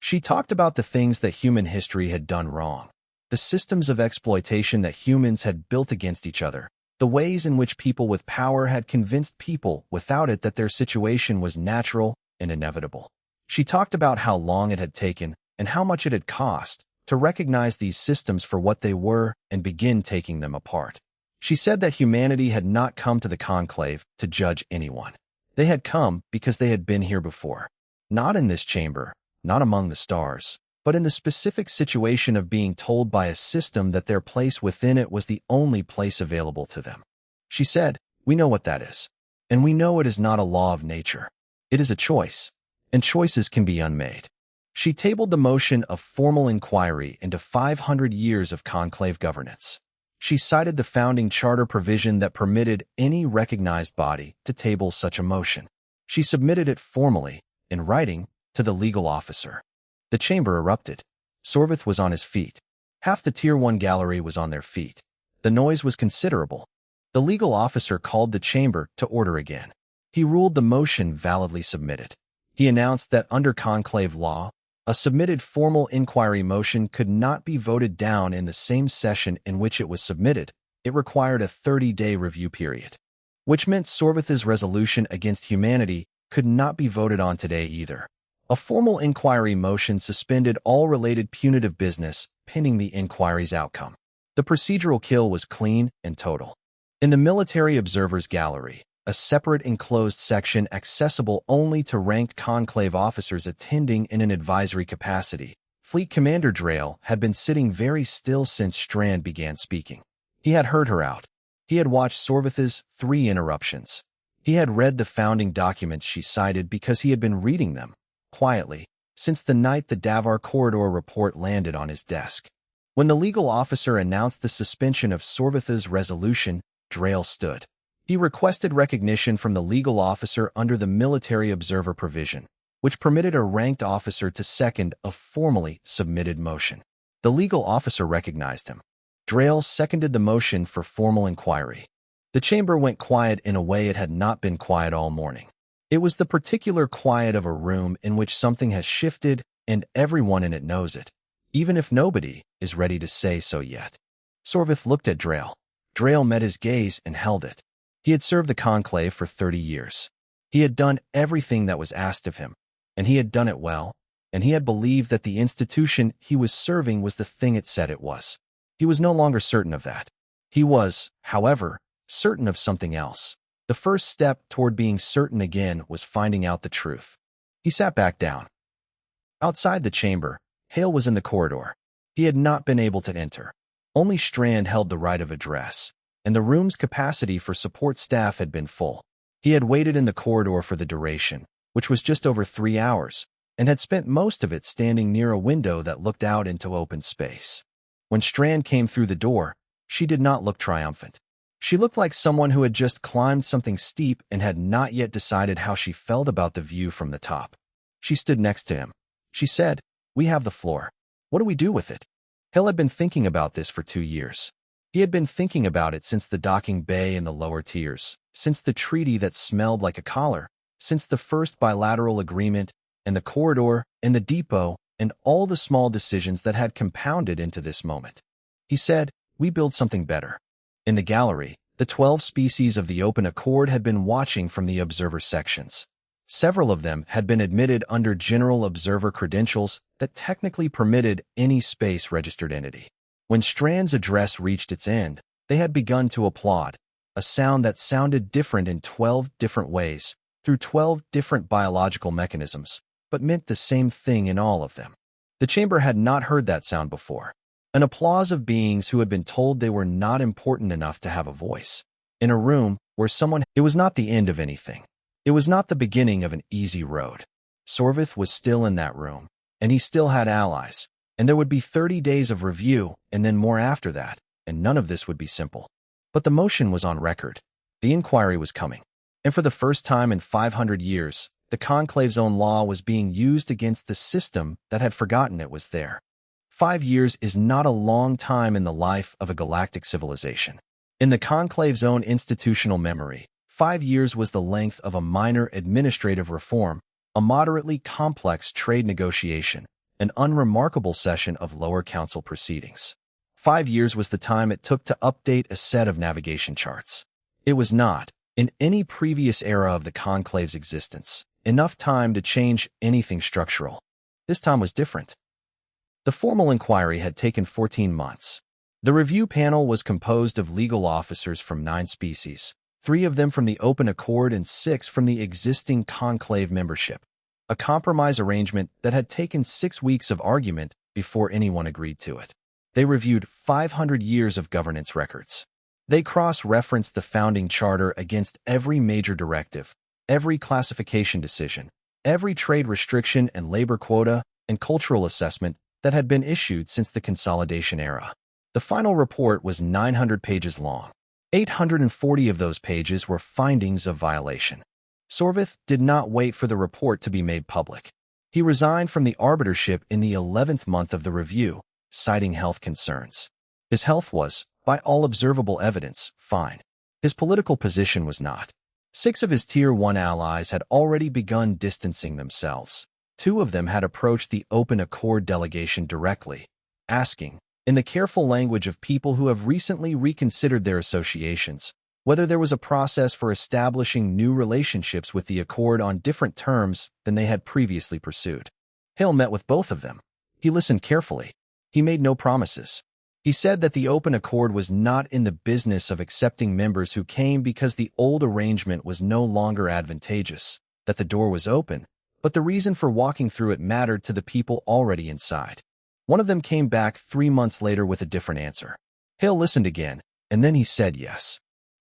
She talked about the things that human history had done wrong, the systems of exploitation that humans had built against each other, the ways in which people with power had convinced people without it that their situation was natural and inevitable. She talked about how long it had taken and how much it had cost to recognize these systems for what they were and begin taking them apart. She said that humanity had not come to the Conclave to judge anyone. They had come because they had been here before. Not in this chamber, not among the stars, but in the specific situation of being told by a system that their place within it was the only place available to them. She said, "We know what that is. And we know it is not a law of nature. It is a choice, and choices can be unmade." She tabled the motion of formal inquiry into 500 years of conclave governance. She cited the founding charter provision that permitted any recognized body to table such a motion. She submitted it formally, in writing, to the legal officer. The chamber erupted. Sorvith was on his feet. Half the Tier 1 gallery was on their feet. The noise was considerable. The legal officer called the chamber to order again. He ruled the motion validly submitted. He announced that under conclave law, a submitted formal inquiry motion could not be voted down in the same session in which it was submitted. It required a 30-day review period, which meant Sorvith's resolution against humanity could not be voted on today either. A formal inquiry motion suspended all related punitive business pending the inquiry's outcome. The procedural kill was clean and total. In the military observers gallery, a separate enclosed section accessible only to ranked conclave officers attending in an advisory capacity, Fleet Commander Drail had been sitting very still since Strand began speaking. He had heard her out. He had watched Sorvith's 3 interruptions. He had read the founding documents she cited because he had been reading them, quietly, since the night the Davar Corridor report landed on his desk. When the legal officer announced the suspension of Sorvith's resolution, Drail stood. He requested recognition from the legal officer under the military observer provision, which permitted a ranked officer to second a formally submitted motion. The legal officer recognized him. Drail seconded the motion for formal inquiry. The chamber went quiet in a way it had not been quiet all morning. It was the particular quiet of a room in which something has shifted and everyone in it knows it, even if nobody is ready to say so yet. Sorvith looked at Drail. Drail met his gaze and held it. He had served the Conclave for 30 years. He had done everything that was asked of him, and he had done it well, and he had believed that the institution he was serving was the thing it said it was. He was no longer certain of that. He was, however, certain of something else. The first step toward being certain again was finding out the truth. He sat back down. Outside the chamber, Hale was in the corridor. He had not been able to enter. Only Strand held the right of address, and the room's capacity for support staff had been full. He had waited in the corridor for the duration, which was just over 3 hours, and had spent most of it standing near a window that looked out into open space. When Strand came through the door, she did not look triumphant. She looked like someone who had just climbed something steep and had not yet decided how she felt about the view from the top. She stood next to him. She said, "We have the floor. What do we do with it?" Hale had been thinking about this for 2 years. He had been thinking about it since the docking bay in the lower tiers, since the treaty that smelled like a collar, since the first bilateral agreement, and the corridor, and the depot, and all the small decisions that had compounded into this moment. He said, "We build something better." In the gallery, the 12 species of the open accord had been watching from the observer sections. Several of them had been admitted under general observer credentials that technically permitted any space-registered entity. When Strand's address reached its end, they had begun to applaud, a sound that sounded different in 12 different ways, through 12 different biological mechanisms, but meant the same thing in all of them. The chamber had not heard that sound before. An applause of beings who had been told they were not important enough to have a voice. In a room where it was not the end of anything. It was not the beginning of an easy road. Sorvith was still in that room, and he still had allies, and there would be 30 days of review and then more after that, and none of this would be simple. But the motion was on record. The inquiry was coming. And for the first time in 500 years, the Conclave's own law was being used against the system that had forgotten it was there. 5 years is not a long time in the life of a galactic civilization. In the Conclave's own institutional memory, 5 years was the length of a minor administrative reform, a moderately complex trade negotiation, an unremarkable session of lower council proceedings. 5 years was the time it took to update a set of navigation charts. It was not, in any previous era of the Conclave's existence, enough time to change anything structural. This time was different. The formal inquiry had taken 14 months. The review panel was composed of legal officers from 9 species, 3 of them from the open accord and 6 from the existing Conclave membership, a compromise arrangement that had taken 6 weeks of argument before anyone agreed to it. They reviewed 500 years of governance records. They cross-referenced the founding charter against every major directive, every classification decision, every trade restriction and labor quota and cultural assessment that had been issued since the consolidation era. The final report was 900 pages long. 840 of those pages were findings of violation. Sorvith did not wait for the report to be made public. He resigned from the arbitorship in the 11th month of the review, citing health concerns. His health was, by all observable evidence, fine. His political position was not. 6 of his Tier 1 allies had already begun distancing themselves. 2 of them had approached the Open Accord delegation directly, asking, in the careful language of people who have recently reconsidered their associations, whether there was a process for establishing new relationships with the Accord on different terms than they had previously pursued. Hale met with both of them. He listened carefully. He made no promises. He said that the Open Accord was not in the business of accepting members who came because the old arrangement was no longer advantageous, that the door was open, but the reason for walking through it mattered to the people already inside. One of them came back 3 months later with a different answer. Hale listened again, and then he said yes.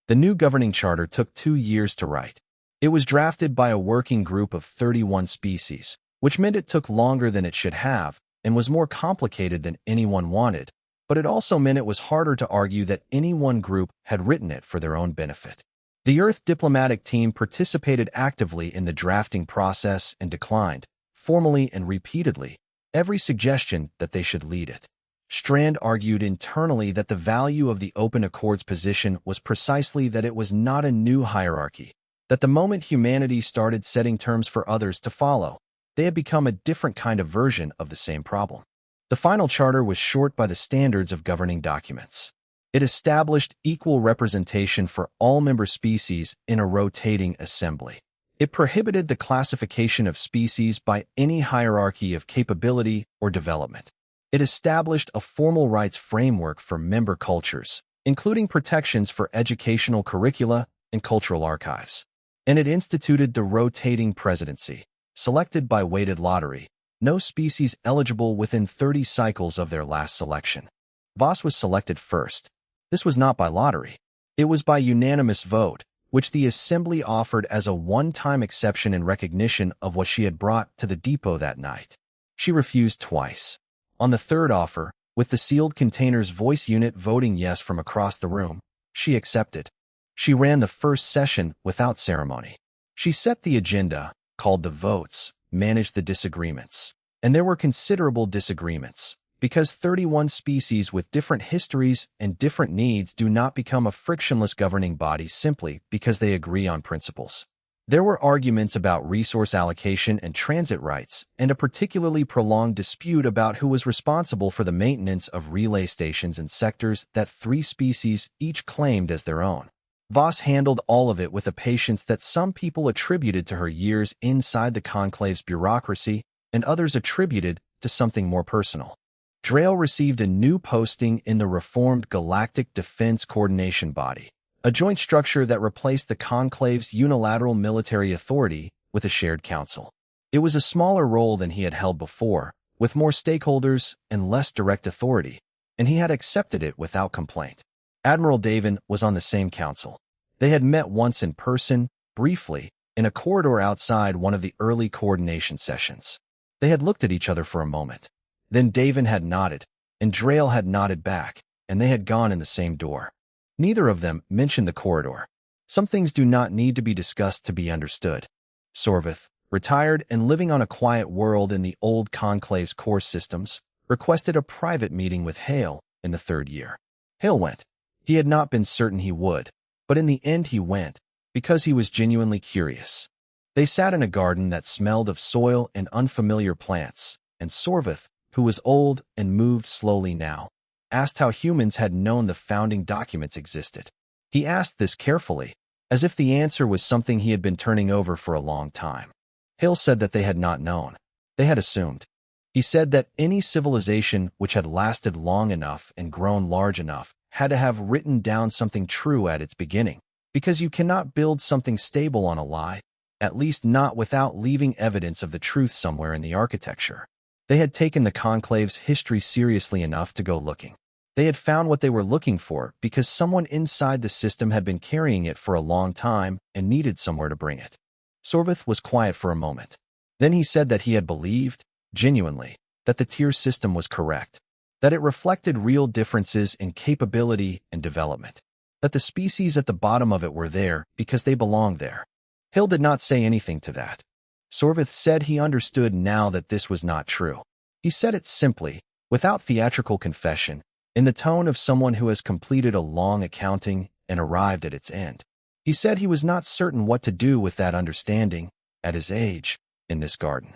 The new governing charter took 2 years to write. It was drafted by a working group of 31 species, which meant it took longer than it should have and was more complicated than anyone wanted, but it also meant it was harder to argue that any one group had written it for their own benefit. The Earth diplomatic team participated actively in the drafting process and declined, formally and repeatedly, every suggestion that they should lead it. Strand argued internally that the value of the Open Accord's position was precisely that it was not a new hierarchy, that the moment humanity started setting terms for others to follow, they had become a different kind of version of the same problem. The final charter was short by the standards of governing documents. It established equal representation for all member species in a rotating assembly. It prohibited the classification of species by any hierarchy of capability or development. It established a formal rights framework for member cultures, including protections for educational curricula and cultural archives. And it instituted the rotating presidency, selected by weighted lottery, no species eligible within 30 cycles of their last selection. Voss was selected first. This was not by lottery. It was by unanimous vote, which the Assembly offered as a one-time exception in recognition of what she had brought to the depot that night. She refused twice. On the third offer, with the sealed container's voice unit voting yes from across the room, she accepted. She ran the first session without ceremony. She set the agenda, called the votes, managed the disagreements. And there were considerable disagreements, because 31 species with different histories and different needs do not become a frictionless governing body simply because they agree on principles. There were arguments about resource allocation and transit rights, and a particularly prolonged dispute about who was responsible for the maintenance of relay stations and sectors that 3 species each claimed as their own. Voss handled all of it with a patience that some people attributed to her years inside the Conclave's bureaucracy and others attributed to something more personal. Drail received a new posting in the reformed Galactic Defense Coordination Body, a joint structure that replaced the Conclave's unilateral military authority with a shared council. It was a smaller role than he had held before, with more stakeholders and less direct authority, and he had accepted it without complaint. Admiral Davin was on the same council. They had met once in person, briefly, in a corridor outside one of the early coordination sessions. They had looked at each other for a moment. Then Davin had nodded, and Drail had nodded back, and they had gone in the same door. Neither of them mentioned the corridor. Some things do not need to be discussed to be understood. Sorvith, retired and living on a quiet world in the old Conclave's core systems, requested a private meeting with Hale in the third year. Hale went. He had not been certain he would, but in the end he went, because he was genuinely curious. They sat in a garden that smelled of soil and unfamiliar plants, and Sorvith, who was old and moved slowly now, asked how humans had known the founding documents existed. He asked this carefully, as if the answer was something he had been turning over for a long time. Hale said that they had not known. They had assumed. He said that any civilization which had lasted long enough and grown large enough had to have written down something true at its beginning, because you cannot build something stable on a lie, at least not without leaving evidence of the truth somewhere in the architecture. They had taken the Conclave's history seriously enough to go looking. They had found what they were looking for because someone inside the system had been carrying it for a long time and needed somewhere to bring it. Sorvith was quiet for a moment. Then he said that he had believed, genuinely, that the tier system was correct, that it reflected real differences in capability and development, that the species at the bottom of it were there because they belonged there. Hill did not say anything to that. Sorvith said he understood now that this was not true. He said it simply, without theatrical confession, in the tone of someone who has completed a long accounting and arrived at its end. He said he was not certain what to do with that understanding, at his age, in this garden.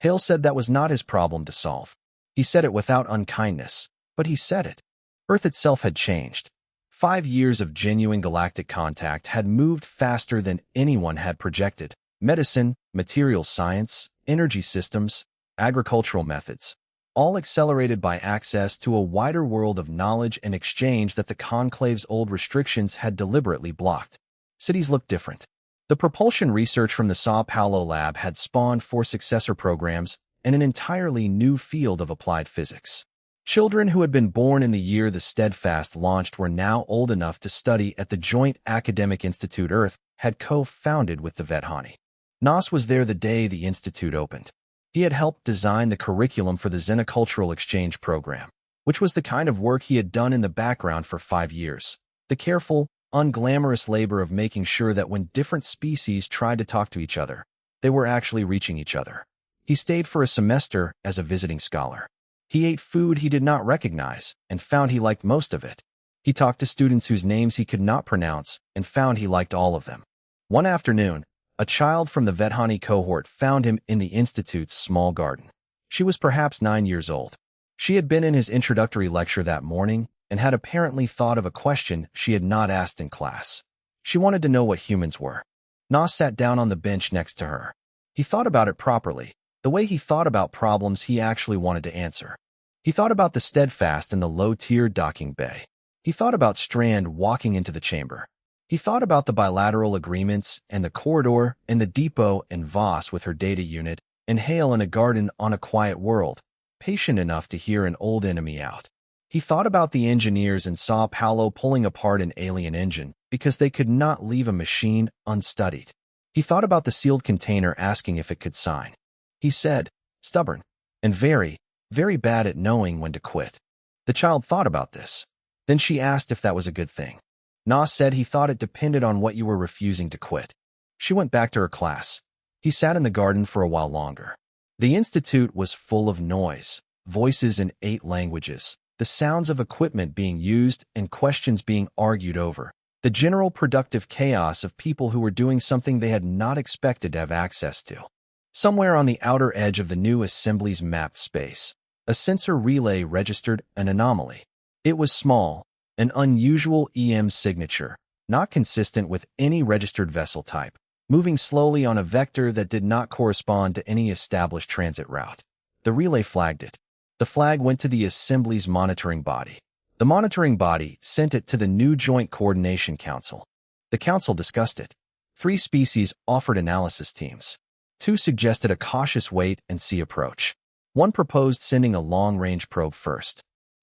Hale said that was not his problem to solve. He said it without unkindness, but he said it. Earth itself had changed. 5 years of genuine galactic contact had moved faster than anyone had projected. Medicine, material science, energy systems, agricultural methods, all accelerated by access to a wider world of knowledge and exchange that the Conclave's old restrictions had deliberately blocked. Cities looked different. The propulsion research from the Sao Paulo lab had spawned 4 successor programs and an entirely new field of applied physics. Children who had been born in the year the Steadfast launched were now old enough to study at the Joint Academic Institute Earth had co-founded with the Vethani. Nas was there the day the institute opened. He had helped design the curriculum for the Xenocultural Exchange program, which was the kind of work he had done in the background for 5 years. The careful, unglamorous labor of making sure that when different species tried to talk to each other, they were actually reaching each other. He stayed for a semester as a visiting scholar. He ate food he did not recognize and found he liked most of it. He talked to students whose names he could not pronounce and found he liked all of them. One afternoon, a child from the Vethani cohort found him in the institute's small garden. She was perhaps 9 years old. She had been in his introductory lecture that morning and had apparently thought of a question she had not asked in class. She wanted to know what humans were. Nas sat down on the bench next to her. He thought about it properly, the way he thought about problems he actually wanted to answer. He thought about the Steadfast in the low-tier docking bay. He thought about Strand walking into the chamber. He thought about the bilateral agreements and the corridor and the depot and Voss with her data unit and Hale in a garden on a quiet world, patient enough to hear an old enemy out. He thought about the engineers in Sao Paulo pulling apart an alien engine because they could not leave a machine unstudied. He thought about the sealed container asking if it could sign. He said, stubborn, and very, very bad at knowing when to quit. The child thought about this. Then she asked if that was a good thing. Nas said he thought it depended on what you were refusing to quit. She went back to her class. He sat in the garden for a while longer. The institute was full of noise, voices in 8 languages, the sounds of equipment being used and questions being argued over, the general productive chaos of people who were doing something they had not expected to have access to. Somewhere on the outer edge of the new assembly's mapped space, a sensor relay registered an anomaly. It was small, an unusual EM signature, not consistent with any registered vessel type, moving slowly on a vector that did not correspond to any established transit route. The relay flagged it. The flag went to the Assembly's monitoring body. The monitoring body sent it to the new Joint Coordination Council. The council discussed it. 3 species offered analysis teams. 2 suggested a cautious wait-and-see approach. 1 proposed sending a long-range probe first.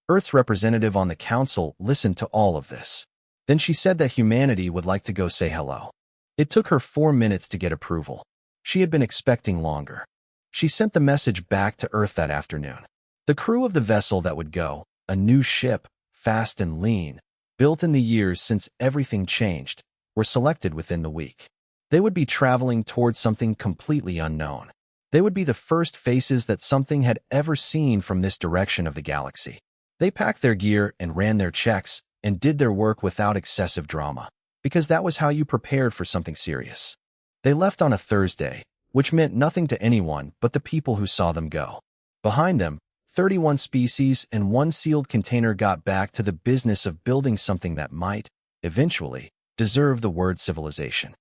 Earth's representative on the council listened to all of this. Then she said that humanity would like to go say hello. It took her 4 minutes to get approval. She had been expecting longer. She sent the message back to Earth that afternoon. The crew of the vessel that would go, a new ship, fast and lean, built in the years since everything changed, were selected within the week. They would be traveling towards something completely unknown. They would be the first faces that something had ever seen from this direction of the galaxy. They packed their gear and ran their checks and did their work without excessive drama, because that was how you prepared for something serious. They left on a Thursday, which meant nothing to anyone but the people who saw them go. Behind them, 31 species and 1 sealed container got back to the business of building something that might, eventually, deserve the word civilization.